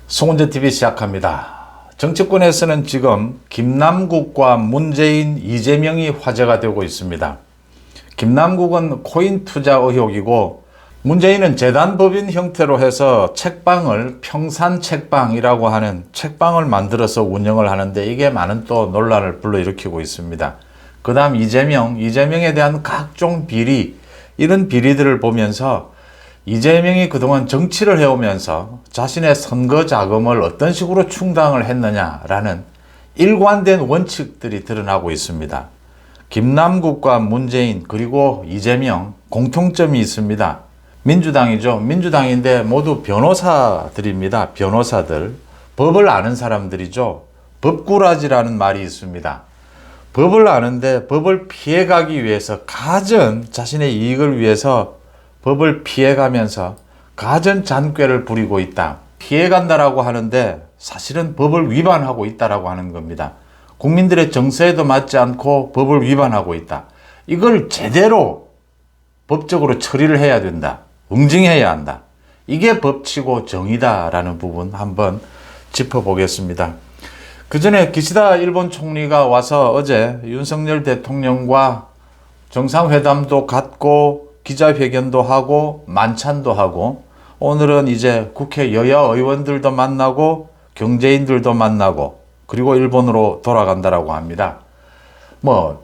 송은재TV 시작합니다. 정치권에서는 지금 김남국과 문재인, 이재명이 화제가 되고 있습니다. 김남국은 코인 투자 의혹이고, 문재인은 재단법인 형태로 해서 책방을 평산책방이라고 하는 책방을 만들어서 운영을 하는데, 이게 많은 또 논란을 불러일으키고 있습니다. 그 다음 이재명에 대한 각종 비리, 이런 비리들을 보면서 이재명이 그동안 정치를 해오면서 자신의 선거 자금을 어떤 식으로 충당을 했느냐라는 일관된 원칙들이 드러나고 있습니다. 김남국과 문재인 그리고 이재명 공통점이 있습니다. 민주당이죠. 민주당인데 모두 변호사들입니다. 변호사들. 법을 아는 사람들이죠. 법꾸라지라는 말이 있습니다. 법을 아는데 법을 피해가기 위해서 자신의 이익을 위해서 법을 피해가면서 가전 잔꾀를 부리고 있다. 피해간다라고 하는데 사실은 법을 위반하고 있다라고 하는 겁니다. 국민들의 정서에도 맞지 않고 법을 위반하고 있다. 이걸 제대로 법적으로 처리를 해야 된다. 응징해야 한다. 이게 법치고 정의다라는 부분 한번 짚어보겠습니다. 그 전에 기시다 일본 총리가 와서 어제 윤석열 대통령과 정상회담도 갖고 기자회견도 하고 만찬도 하고, 오늘은 이제 국회 여야 의원들도 만나고 경제인들도 만나고 그리고 일본으로 돌아간다라고 합니다.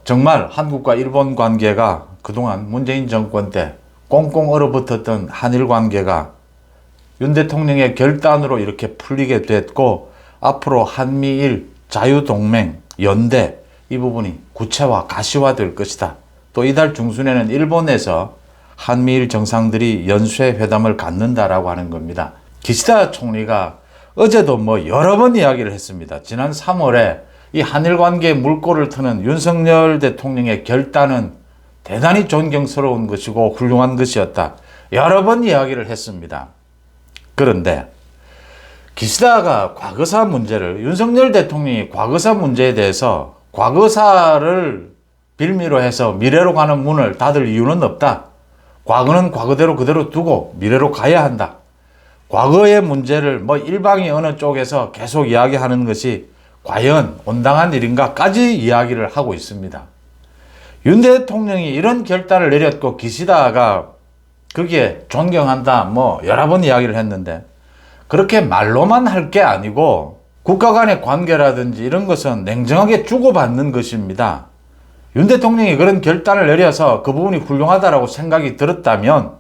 정말 한국과 일본 관계가 그동안 문재인 정권 때 꽁꽁 얼어붙었던 한일 관계가 윤 대통령의 결단으로 이렇게 풀리게 됐고, 앞으로 한미일 자유동맹 연대 이 부분이 구체화 가시화될 것이다. 또 이달 중순에는 일본에서 한미일 정상들이 연쇄회담을 갖는다라고 하는 겁니다. 기시다 총리가 어제도 여러 번 이야기를 했습니다. 지난 3월에 이 한일 관계에 물꼬를 트는 윤석열 대통령의 결단은 대단히 존경스러운 것이고 훌륭한 것이었다. 여러 번 이야기를 했습니다. 그런데 기시다가 과거사 문제를, 윤석열 대통령이 과거사 문제에 대해서 과거사를 빌미로 해서 미래로 가는 문을 닫을 이유는 없다. 과거는 과거대로 그대로 두고 미래로 가야 한다. 과거의 문제를 일방이 어느 쪽에서 계속 이야기하는 것이 과연 온당한 일인가까지 이야기를 하고 있습니다. 윤 대통령이 이런 결단을 내렸고 기시다가 거기에 존경한다 여러 번 이야기를 했는데, 그렇게 말로만 할 게 아니고 국가 간의 관계라든지 이런 것은 냉정하게 주고받는 것입니다. 윤 대통령이 그런 결단을 내려서 그 부분이 훌륭하다라고 생각이 들었다면,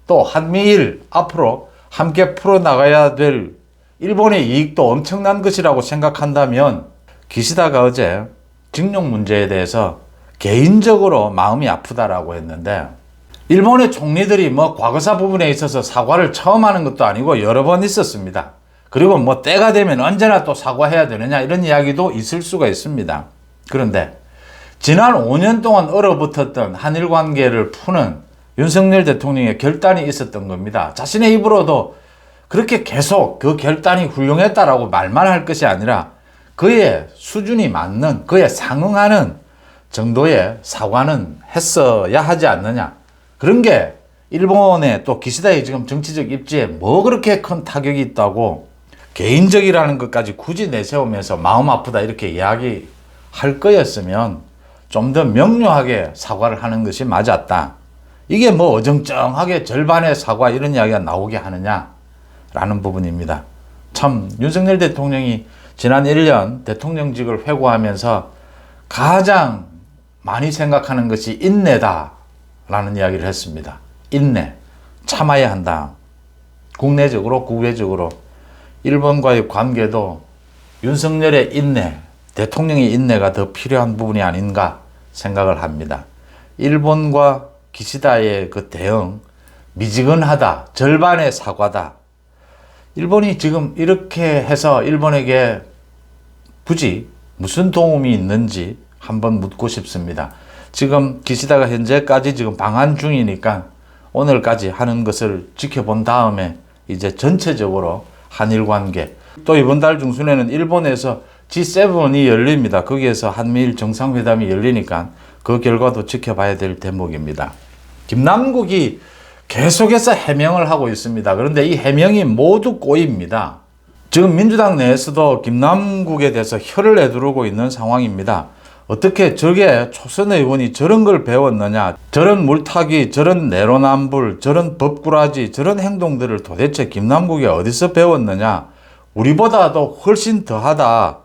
또 한미일 앞으로 함께 풀어나가야 될 일본의 이익도 엄청난 것이라고 생각한다면, 기시다가 어제 징용 문제에 대해서 개인적으로 마음이 아프다라고 했는데, 일본의 총리들이 과거사 부분에 있어서 사과를 처음 하는 것도 아니고 여러 번 있었습니다. 그리고 때가 되면 언제나 또 사과해야 되느냐 이런 이야기도 있을 수가 있습니다. 그런데 지난 5년 동안 얼어붙었던 한일 관계를 푸는 윤석열 대통령의 결단이 있었던 겁니다. 자신의 입으로도 그렇게 계속 그 결단이 훌륭했다라고 말만 할 것이 아니라 그의 수준이 맞는, 그에 상응하는 정도의 사과는 했어야 하지 않느냐. 그런 게 일본의 또 기시다의 지금 정치적 입지에 그렇게 큰 타격이 있다고 개인적이라는 것까지 굳이 내세우면서 마음 아프다 이렇게 이야기할 거였으면 좀 더 명료하게 사과를 하는 것이 맞았다. 이게 어정쩡하게 절반의 사과 이런 이야기가 나오게 하느냐라는 부분입니다. 참 윤석열 대통령이 지난 1년 대통령직을 회고하면서 가장 많이 생각하는 것이 인내다라는 이야기를 했습니다. 인내, 참아야 한다. 국내적으로 국외적으로 일본과의 관계도 윤석열의 인내, 대통령의 인내가 더 필요한 부분이 아닌가 생각을 합니다. 일본과 기시다의 그 대응, 미지근하다, 절반의 사과다. 일본이 지금 이렇게 해서 일본에게 굳이 무슨 도움이 있는지 한번 묻고 싶습니다. 지금 기시다가 현재까지 지금 방한 중이니까 오늘까지 하는 것을 지켜본 다음에 이제 전체적으로 한일 관계, 또 이번 달 중순에는 일본에서 G7이 열립니다. 거기에서 한미일 정상회담이 열리니까 그 결과도 지켜봐야 될 대목입니다. 김남국이 계속해서 해명을 하고 있습니다. 그런데 이 해명이 모두 꼬입니다. 지금 민주당 내에서도 김남국에 대해서 혀를 내두르고 있는 상황입니다. 어떻게 저게 초선 의원이 저런 걸 배웠느냐, 저런 물타기, 저런 내로남불, 저런 법꾸라지, 저런 행동들을 도대체 김남국이 어디서 배웠느냐, 우리보다도 훨씬 더하다,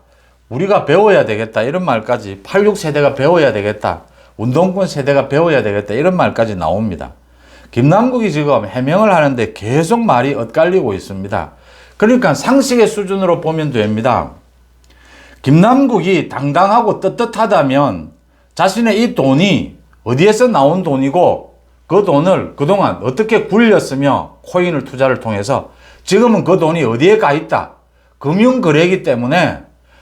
우리가 배워야 되겠다, 이런 말까지, 86세대가 배워야 되겠다, 운동권 세대가 배워야 되겠다, 이런 말까지 나옵니다. 김남국이 지금 해명을 하는데 계속 말이 엇갈리고 있습니다. 그러니까 상식의 수준으로 보면 됩니다. 김남국이 당당하고 떳떳하다면 자신의 이 돈이 어디에서 나온 돈이고 그 돈을 그동안 어떻게 굴렸으며 코인을 투자를 통해서 지금은 그 돈이 어디에 가 있다. 금융거래이기 때문에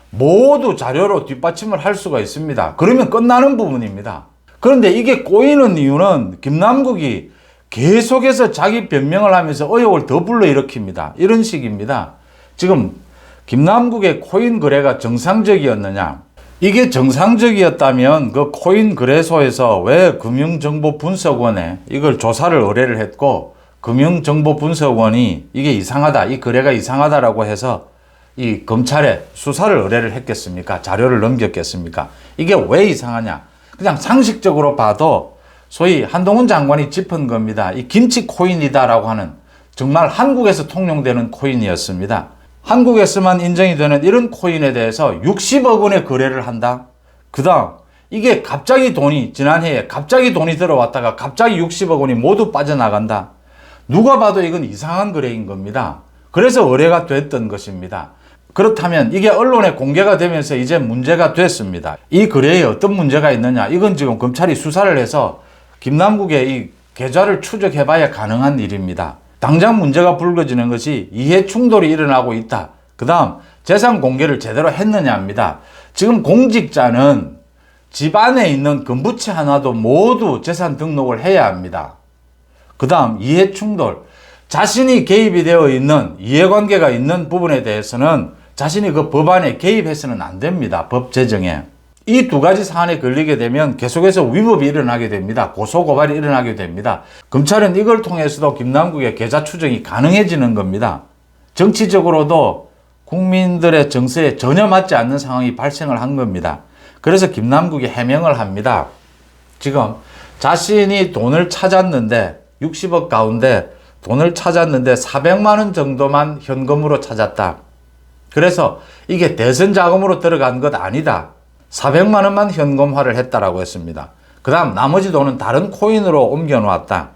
모두 자료로 뒷받침을 할 수가 있습니다. 그러면 끝나는 부분입니다. 그런데 이게 꼬이는 이유는 김남국이 계속해서 자기 변명을 하면서 의혹을 더 불러일으킵니다. 이런 식입니다. 지금 김남국의 코인 거래가 정상적이었느냐? 이게 정상적이었다면 그 코인 거래소에서 왜 금융정보분석원에 이걸 조사를 의뢰를 했고 금융정보분석원이 이게 이상하다, 이 거래가 이상하다라고 해서 이 검찰에 수사를 의뢰를 했겠습니까? 자료를 넘겼겠습니까? 이게 왜 이상하냐? 그냥 상식적으로 봐도 소위 한동훈 장관이 짚은 겁니다. 이 김치 코인이다라고 하는 정말 한국에서 통용되는 코인이었습니다. 한국에서만 인정이 되는 이런 코인에 대해서 60억 원의 거래를 한다. 그 다음 이게 갑자기 돈이 지난해에 갑자기 돈이 들어왔다가 갑자기 60억 원이 모두 빠져나간다. 누가 봐도 이건 이상한 거래인 겁니다. 그래서 의뢰가 됐던 것입니다. 그렇다면 이게 언론에 공개가 되면서 이제 문제가 됐습니다. 이 거래에 어떤 문제가 있느냐. 이건 지금 검찰이 수사를 해서 김남국의 이 계좌를 추적해봐야 가능한 일입니다. 당장 문제가 불거지는 것이 이해 충돌이 일어나고 있다. 그 다음 재산 공개를 제대로 했느냐입니다. 지금 공직자는 집안에 있는 금부채 하나도 모두 재산 등록을 해야 합니다. 그 다음 이해 충돌. 자신이 개입이 되어 있는 이해관계가 있는 부분에 대해서는 자신이 그 법안에 개입해서는 안 됩니다. 법 제정에. 이 두 가지 사안에 걸리게 되면 계속해서 위법이 일어나게 됩니다. 고소고발이 일어나게 됩니다. 검찰은 이걸 통해서도 김남국의 계좌 추정이 가능해지는 겁니다. 정치적으로도 국민들의 정서에 전혀 맞지 않는 상황이 발생을 한 겁니다. 그래서 김남국이 해명을 합니다. 지금 자신이 돈을 찾았는데 60억 가운데 돈을 찾았는데 400만 원 정도만 현금으로 찾았다. 그래서 이게 대선 자금으로 들어간 것 아니다. 400만 원만 현금화를 했다라고 했습니다. 그 다음 나머지 돈은 다른 코인으로 옮겨 놓았다.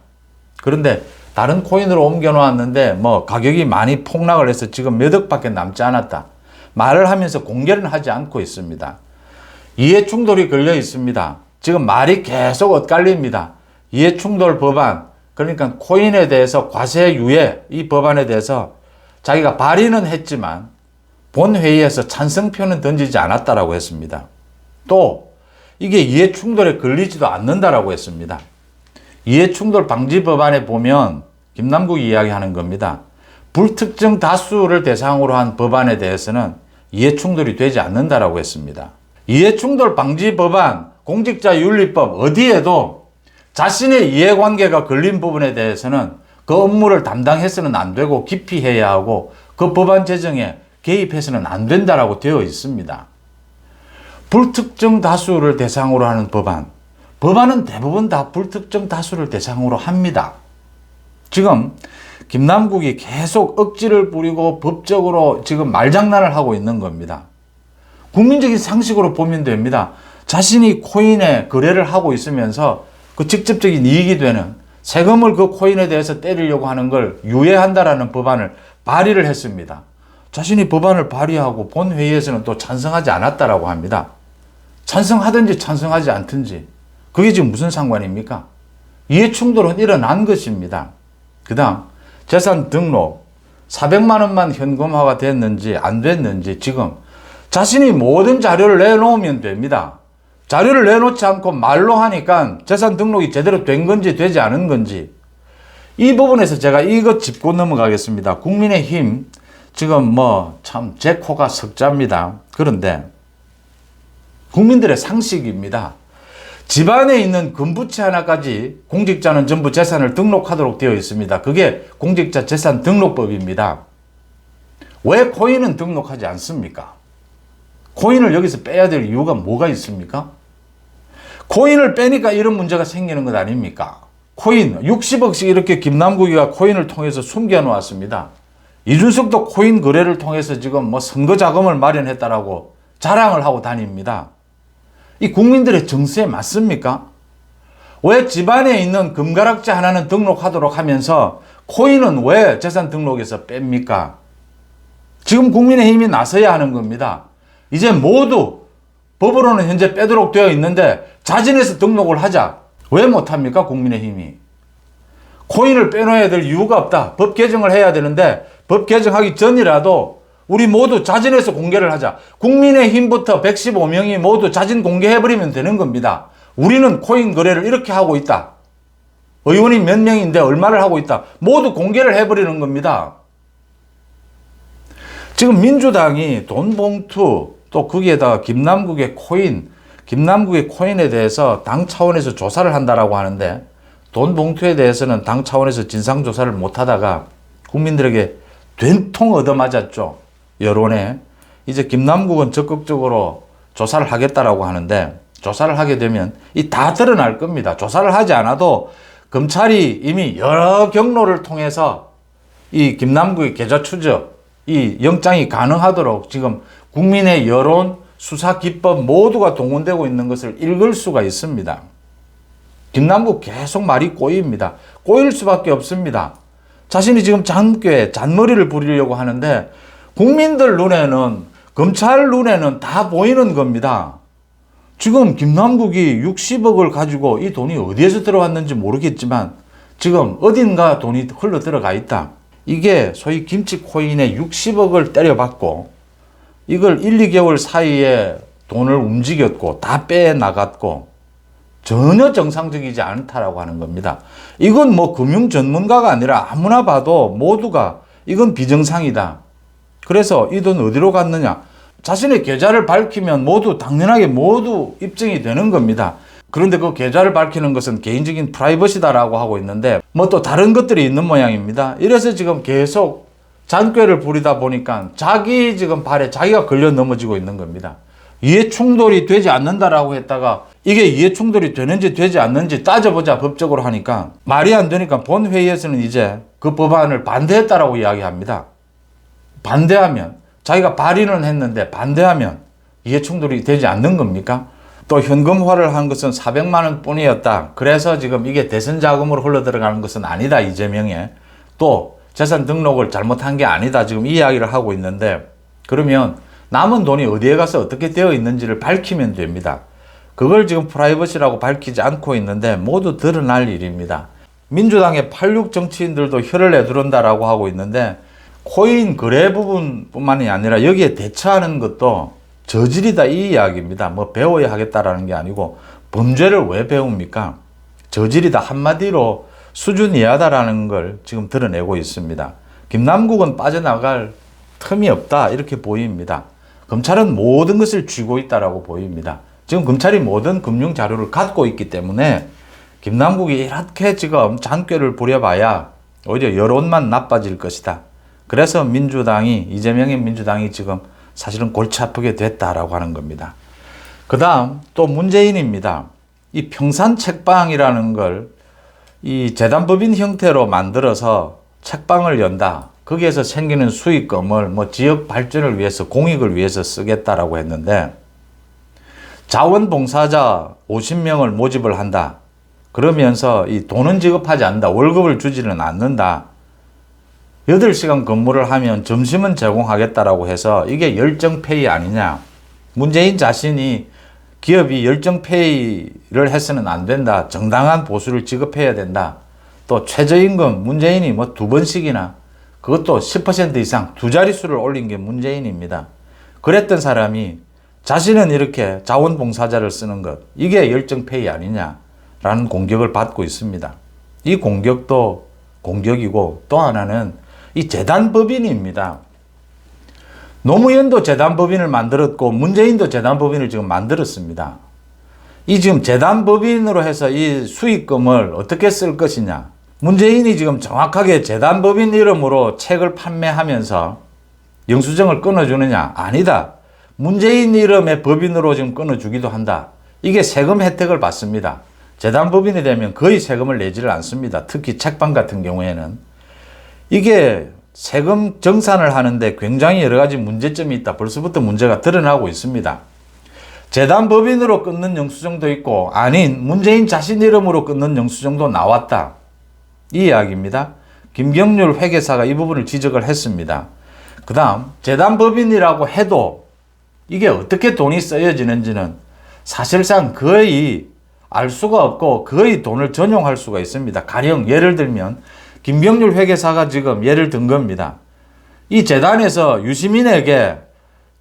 그런데 다른 코인으로 옮겨 놓았는데 뭐 가격이 많이 폭락을 해서 지금 몇 억밖에 남지 않았다. 말을 하면서 공개는 하지 않고 있습니다. 이해 충돌이 걸려 있습니다. 지금 말이 계속 엇갈립니다. 이해 충돌 법안, 그러니까 코인에 대해서 과세 유예, 이 법안에 대해서 자기가 발의는 했지만 본회의에서 찬성표는 던지지 않았다라고 했습니다. 또 이게 이해충돌에 걸리지도 않는다라고 했습니다. 이해충돌 방지 법안에 보면 김남국이 이야기하는 겁니다. 불특정 다수를 대상으로 한 법안에 대해서는 이해충돌이 되지 않는다라고 했습니다. 이해충돌 방지 법안, 공직자윤리법 어디에도 자신의 이해관계가 걸린 부분에 대해서는 그 업무를 담당해서는 안 되고 기피해야 하고 그 법안 제정에 개입해서는 안 된다라고 되어 있습니다. 불특정 다수를 대상으로 하는 법안은 대부분 다 불특정 다수를 대상으로 합니다. 지금 김남국이 계속 억지를 부리고 법적으로 지금 말장난을 하고 있는 겁니다. 국민적인 상식으로 보면 됩니다. 자신이 코인에 거래를 하고 있으면서 그 직접적인 이익이 되는 세금을 그 코인에 대해서 때리려고 하는 걸 유예한다라는 법안을 발의를 했습니다. 자신이 법안을 발의하고 본회의에서는 또 찬성하지 않았다라고 합니다. 찬성하든지 찬성하지 않든지 그게 지금 무슨 상관입니까? 이해충돌은 일어난 것입니다. 그 다음 재산 등록 400만 원만 현금화가 됐는지 안 됐는지 지금 자신이 모든 자료를 내놓으면 됩니다. 자료를 내놓지 않고 말로 하니까 재산 등록이 제대로 된 건지 되지 않은 건지 이 부분에서 제가 이것 짚고 넘어가겠습니다. 국민의힘 지금 뭐 참 제 코가 석자입니다. 그런데 국민들의 상식입니다. 집안에 있는 금부채 하나까지 공직자는 전부 재산을 등록하도록 되어 있습니다. 그게 공직자 재산 등록법입니다. 왜 코인은 등록하지 않습니까? 코인을 여기서 빼야 될 이유가 뭐가 있습니까? 코인을 빼니까 이런 문제가 생기는 것 아닙니까? 코인 60억씩 이렇게 김남국이가 코인을 통해서 숨겨 놓았습니다. 이준석도 코인 거래를 통해서 지금 뭐 선거 자금을 마련했다라고 자랑을 하고 다닙니다. 이 국민들의 정서에 맞습니까? 왜 집안에 있는 금가락지 하나는 등록하도록 하면서 코인은 왜 재산 등록에서 뺍니까? 지금 국민의힘이 나서야 하는 겁니다. 이제 모두 법으로는 현재 빼도록 되어 있는데 자진해서 등록을 하자. 왜 못합니까? 국민의힘이. 코인을 빼놓아야 될 이유가 없다. 법 개정을 해야 되는데 법 개정하기 전이라도 우리 모두 자진해서 공개를 하자. 국민의힘부터 115명이 모두 자진 공개해버리면 되는 겁니다. 우리는 코인 거래를 이렇게 하고 있다. 의원이 몇 명인데 얼마를 하고 있다. 모두 공개를 해버리는 겁니다. 지금 민주당이 돈 봉투 또 거기에다가 김남국의 코인에 대해서 당 차원에서 조사를 한다라고 하는데 돈 봉투에 대해서는 당 차원에서 진상조사를 못하다가 국민들에게 된통 얻어맞았죠. 여론에. 이제 김남국은 적극적으로 조사를 하겠다라고 하는데 조사를 하게 되면 이 다 드러날 겁니다. 조사를 하지 않아도 검찰이 이미 여러 경로를 통해서 이 김남국의 계좌 추적, 이 영장이 가능하도록 지금 국민의 여론, 수사 기법 모두가 동원되고 있는 것을 읽을 수가 있습니다. 김남국 계속 말이 꼬입니다. 꼬일 수밖에 없습니다. 자신이 지금 잔머리를 부리려고 하는데 국민들 눈에는, 검찰 눈에는 다 보이는 겁니다. 지금 김남국이 60억을 가지고 이 돈이 어디에서 들어왔는지 모르겠지만 지금 어딘가 돈이 흘러 들어가 있다. 이게 소위 김치 코인에 60억을 때려받고 이걸 1, 2개월 사이에 돈을 움직였고 다 빼나갔고 전혀 정상적이지 않다라고 하는 겁니다. 이건 뭐 금융 전문가가 아니라 아무나 봐도 모두가 이건 비정상이다. 그래서 이 돈 어디로 갔느냐? 자신의 계좌를 밝히면 당연하게 모두 입증이 되는 겁니다. 그런데 그 계좌를 밝히는 것은 개인적인 프라이버시다라고 하고 있는데 뭐 또 다른 것들이 있는 모양입니다. 이래서 지금 계속 잔꾀를 부리다 보니까 자기 지금 발에 자기가 걸려 넘어지고 있는 겁니다. 이해 충돌이 되지 않는다라고 했다가 이게 이해 충돌이 되는지 되지 않는지 따져보자 법적으로 하니까 말이 안 되니까 본회의에서는 이제 그 법안을 반대했다라고 이야기합니다. 반대하면 자기가 발의는 했는데 반대하면 이해 충돌이 되지 않는 겁니까? 또 현금화를 한 것은 400만 원 뿐이었다. 그래서 지금 이게 대선 자금으로 흘러 들어가는 것은 아니다. 이재명에. 또 재산 등록을 잘못한 게 아니다. 지금 이 이야기를 하고 있는데 그러면 남은 돈이 어디에 가서 어떻게 되어 있는지를 밝히면 됩니다. 그걸 지금 프라이버시라고 밝히지 않고 있는데 모두 드러날 일입니다. 민주당의 86 정치인들도 혀를 내두른다라고 하고 있는데 코인 거래 부분뿐만이 아니라 여기에 대처하는 것도 저질이다 이 이야기입니다. 뭐 배워야 하겠다라는 게 아니고 범죄를 왜 배웁니까? 저질이다 한마디로 수준 이하다라는 걸 지금 드러내고 있습니다. 김남국은 빠져나갈 틈이 없다 이렇게 보입니다. 검찰은 모든 것을 쥐고 있다라고 보입니다. 지금 검찰이 모든 금융 자료를 갖고 있기 때문에 김남국이 이렇게 지금 잔꾀를 부려봐야 오히려 여론만 나빠질 것이다. 그래서 이재명의 민주당이 지금 사실은 골치 아프게 됐다라고 하는 겁니다. 그 다음 또 문재인입니다. 이 평산 책방이라는 걸 이 재단법인 형태로 만들어서 책방을 연다. 거기에서 생기는 수익금을 뭐 지역 발전을 위해서 공익을 위해서 쓰겠다라고 했는데 자원봉사자 50명을 모집을 한다. 그러면서 이 돈은 지급하지 않는다. 월급을 주지는 않는다. 8시간 근무를 하면 점심은 제공하겠다라고 해서 이게 열정페이 아니냐. 문재인 자신이 기업이 열정페이를 해서는 안 된다. 정당한 보수를 지급해야 된다. 또 최저임금 문재인이 뭐 2번씩이나 그것도 10% 이상 2자릿수를 올린 게 문재인입니다. 그랬던 사람이 자신은 이렇게 자원봉사자를 쓰는 것 이게 열정페이 아니냐라는 공격을 받고 있습니다. 이 공격도 공격이고 또 하나는 이 재단법인입니다. 노무현도 재단법인을 만들었고 문재인도 재단법인을 지금 만들었습니다. 이 지금 재단법인으로 해서 이 수익금을 어떻게 쓸 것이냐. 문재인이 지금 정확하게 재단법인 이름으로 책을 판매하면서 영수증을 끊어주느냐? 아니다. 문재인 이름의 법인으로 지금 끊어주기도 한다. 이게 세금 혜택을 받습니다. 재단 법인이 되면 거의 세금을 내지를 않습니다. 특히 책방 같은 경우에는. 이게 세금 정산을 하는데 굉장히 여러 가지 문제점이 있다. 벌써부터 문제가 드러나고 있습니다. 재단 법인으로 끊는 영수증도 있고 아닌 문재인 자신 이름으로 끊는 영수증도 나왔다. 이 이야기입니다. 김경률 회계사가 이 부분을 지적을 했습니다. 그 다음 재단 법인이라고 해도 이게 어떻게 돈이 쓰여지는지는 사실상 거의 알 수가 없고 거의 돈을 전용할 수가 있습니다. 가령 예를 들면 김경률 회계사가 지금 예를 든 겁니다. 이 재단에서 유시민에게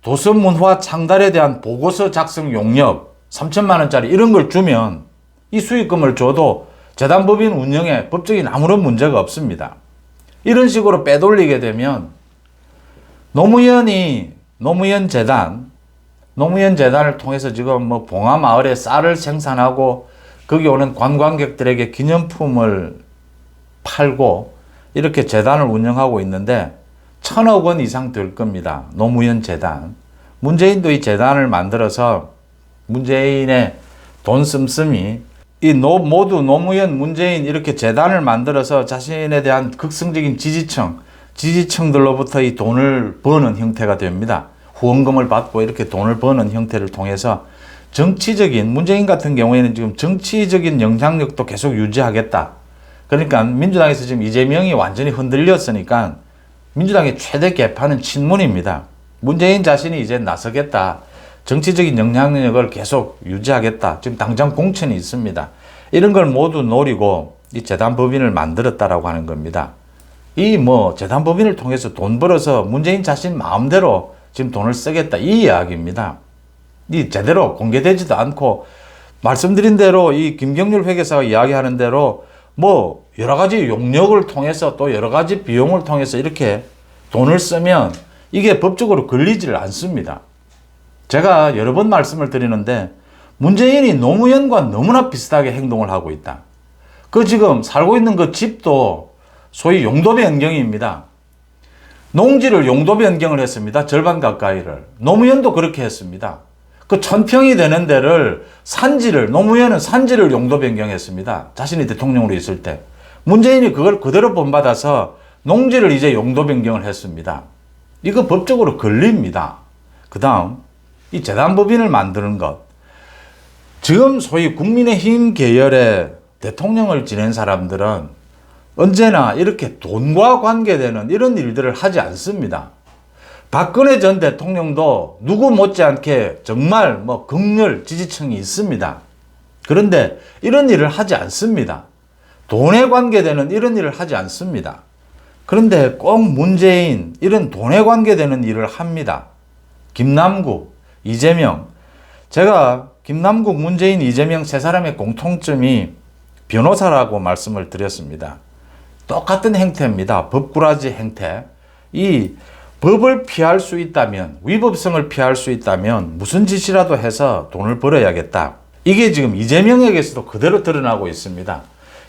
도서문화 창달에 대한 보고서 작성 용역 3천만 원짜리 이런 걸 주면 이 수익금을 줘도 재단 법인 운영에 법적인 아무런 문제가 없습니다. 이런 식으로 빼돌리게 되면 노무현 재단을 통해서 지금 뭐 봉화마을에 쌀을 생산하고 거기 오는 관광객들에게 기념품을 팔고 이렇게 재단을 운영하고 있는데 1,000억 원 이상 될 겁니다. 노무현 재단. 문재인도 이 재단을 만들어서 문재인의 돈 씀씀이 모두 노무현, 문재인 이렇게 재단을 만들어서 자신에 대한 극성적인 지지층들로부터 이 돈을 버는 형태가 됩니다. 후원금을 받고 이렇게 돈을 버는 형태를 통해서 문재인 같은 경우에는 지금 정치적인 영향력도 계속 유지하겠다. 그러니까 민주당에서 지금 이재명이 완전히 흔들렸으니까 민주당의 최대 개파는 친문입니다. 문재인 자신이 이제 나서겠다. 정치적인 영향력을 계속 유지하겠다. 지금 당장 공천이 있습니다. 이런 걸 모두 노리고 이 재단 법인을 만들었다라고 하는 겁니다. 이 재단 법인을 통해서 돈 벌어서 문재인 자신 마음대로 지금 돈을 쓰겠다. 이 이야기입니다. 이 제대로 공개되지도 않고 말씀드린 대로 이 김경률 회계사가 이야기하는 대로 여러 가지 용역을 통해서 또 여러 가지 비용을 통해서 이렇게 돈을 쓰면 이게 법적으로 걸리지를 않습니다. 제가 여러 번 말씀을 드리는데 문재인이 노무현과 너무나 비슷하게 행동을 하고 있다. 지금 살고 있는 그 집도 소위 용도 변경입니다. 농지를 용도 변경을 했습니다. 절반 가까이를. 노무현도 그렇게 했습니다. 1,000평이 되는 데를 노무현은 산지를 용도 변경했습니다. 자신이 대통령으로 있을 때. 문재인이 그걸 그대로 본받아서 농지를 이제 용도 변경을 했습니다. 이거 법적으로 걸립니다. 그 다음, 이 재단법인을 만드는 것. 지금 소위 국민의힘 계열의 대통령을 지낸 사람들은 언제나 이렇게 돈과 관계되는 이런 일들을 하지 않습니다. 박근혜 전 대통령도 누구 못지않게 정말 극렬 지지층이 있습니다. 그런데 이런 일을 하지 않습니다. 돈에 관계되는 이런 일을 하지 않습니다. 그런데 꼭 문재인 이런 돈에 관계되는 일을 합니다. 김남국, 이재명. 제가 김남국, 문재인, 이재명 세 사람의 공통점이 변호사라고 말씀을 드렸습니다. 똑같은 행태입니다. 법꾸라지 행태. 이 법을 피할 수 있다면, 위법성을 피할 수 있다면 무슨 짓이라도 해서 돈을 벌어야겠다. 이게 지금 이재명에게서도 그대로 드러나고 있습니다.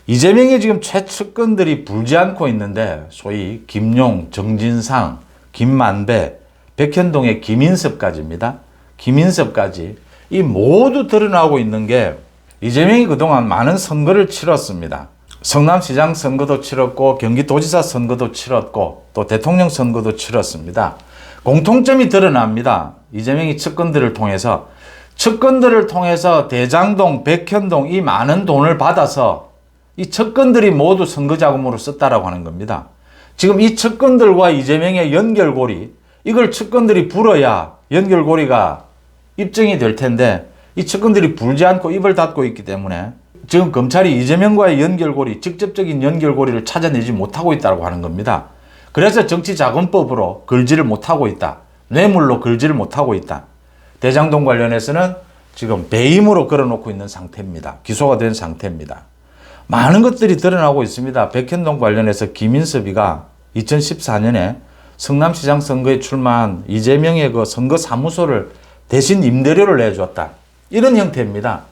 이재명의 지금 최측근들이 불지 않고 있는데 소위 김용, 정진상, 김만배, 백현동의 김인섭까지입니다. 김인섭까지 이 모두 드러나고 있는 게 이재명이 그동안 많은 선거를 치렀습니다. 성남시장 선거도 치렀고 경기도지사 선거도 치렀고 또 대통령 선거도 치렀습니다. 공통점이 드러납니다. 이재명이 측근들을 통해서 대장동, 백현동 이 많은 돈을 받아서 이 측근들이 모두 선거자금으로 썼다라고 하는 겁니다. 지금 이 측근들과 이재명의 연결고리, 이걸 측근들이 불어야 연결고리가 입증이 될 텐데 이 측근들이 불지 않고 입을 닫고 있기 때문에 지금 검찰이 이재명과의 연결고리, 직접적인 연결고리를 찾아내지 못하고 있다고 하는 겁니다. 그래서 정치자금법으로 걸지를 못하고 있다. 뇌물로 걸지를 못하고 있다. 대장동 관련해서는 지금 배임으로 걸어놓고 있는 상태입니다. 기소가 된 상태입니다. 많은 것들이 드러나고 있습니다. 백현동 관련해서 김인섭이가 2014년에 성남시장 선거에 출마한 이재명의 그 선거 사무소를 대신 임대료를 내줬다. 이런 형태입니다.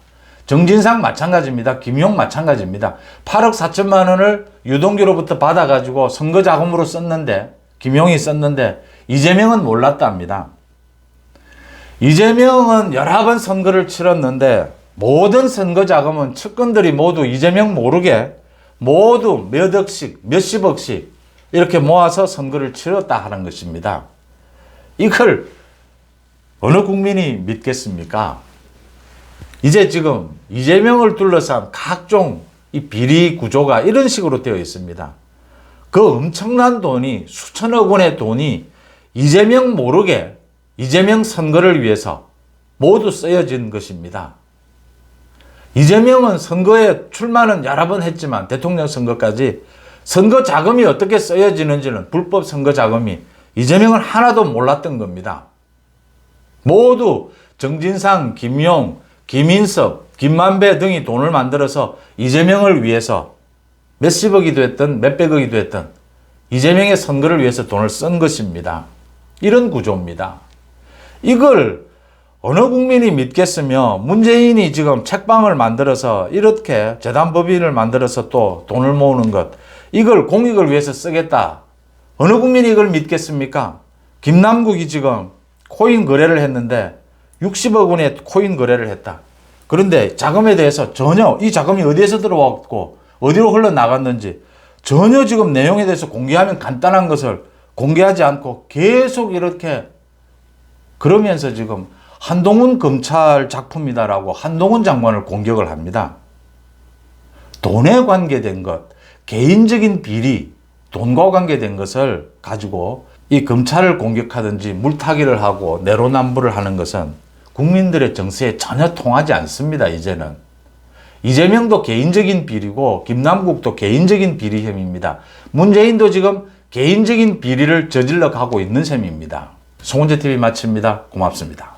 정진상 마찬가지입니다. 김용 마찬가지입니다. 8억 4천만 원을 유동규로부터 받아가지고 선거 자금으로 썼는데, 김용이 썼는데 이재명은 몰랐답니다. 이재명은 여러 번 선거를 치렀는데 모든 선거 자금은 측근들이 모두 이재명 모르게 모두 몇 억씩, 몇십억씩 이렇게 모아서 선거를 치렀다 하는 것입니다. 이걸 어느 국민이 믿겠습니까? 이제 지금 이재명을 둘러싼 각종 이 비리 구조가 이런 식으로 되어 있습니다. 그 엄청난 돈이 수천억 원의 돈이 이재명 모르게 이재명 선거를 위해서 모두 쓰여진 것입니다. 이재명은 선거에 출마는 여러 번 했지만 대통령 선거까지 선거 자금이 어떻게 쓰여지는지는 불법 선거 자금이 이재명은 하나도 몰랐던 겁니다. 모두 정진상, 김용, 김인석, 김만배 등이 돈을 만들어서 이재명을 위해서 몇십억이 됐든 몇백억이 됐든 이재명의 선거를 위해서 돈을 쓴 것입니다. 이런 구조입니다. 이걸 어느 국민이 믿겠으며 문재인이 지금 책방을 만들어서 이렇게 재단법인을 만들어서 또 돈을 모으는 것 이걸 공익을 위해서 쓰겠다. 어느 국민이 이걸 믿겠습니까? 김남국이 지금 코인 거래를 했는데 60억 원의 코인 거래를 했다. 그런데 자금에 대해서 전혀 이 자금이 어디에서 들어왔고 어디로 흘러나갔는지 전혀 지금 내용에 대해서 공개하면 간단한 것을 공개하지 않고 계속 이렇게 그러면서 지금 한동훈 검찰 작품이다라고 한동훈 장관을 공격을 합니다. 돈에 관계된 것, 개인적인 비리, 돈과 관계된 것을 가지고 이 검찰을 공격하든지 물타기를 하고 내로남불을 하는 것은 국민들의 정서에 전혀 통하지 않습니다. 이제는. 이재명도 개인적인 비리고 김남국도 개인적인 비리 혐의입니다. 문재인도 지금 개인적인 비리를 저질러 가고 있는 셈입니다. 송은재TV 마칩니다. 고맙습니다.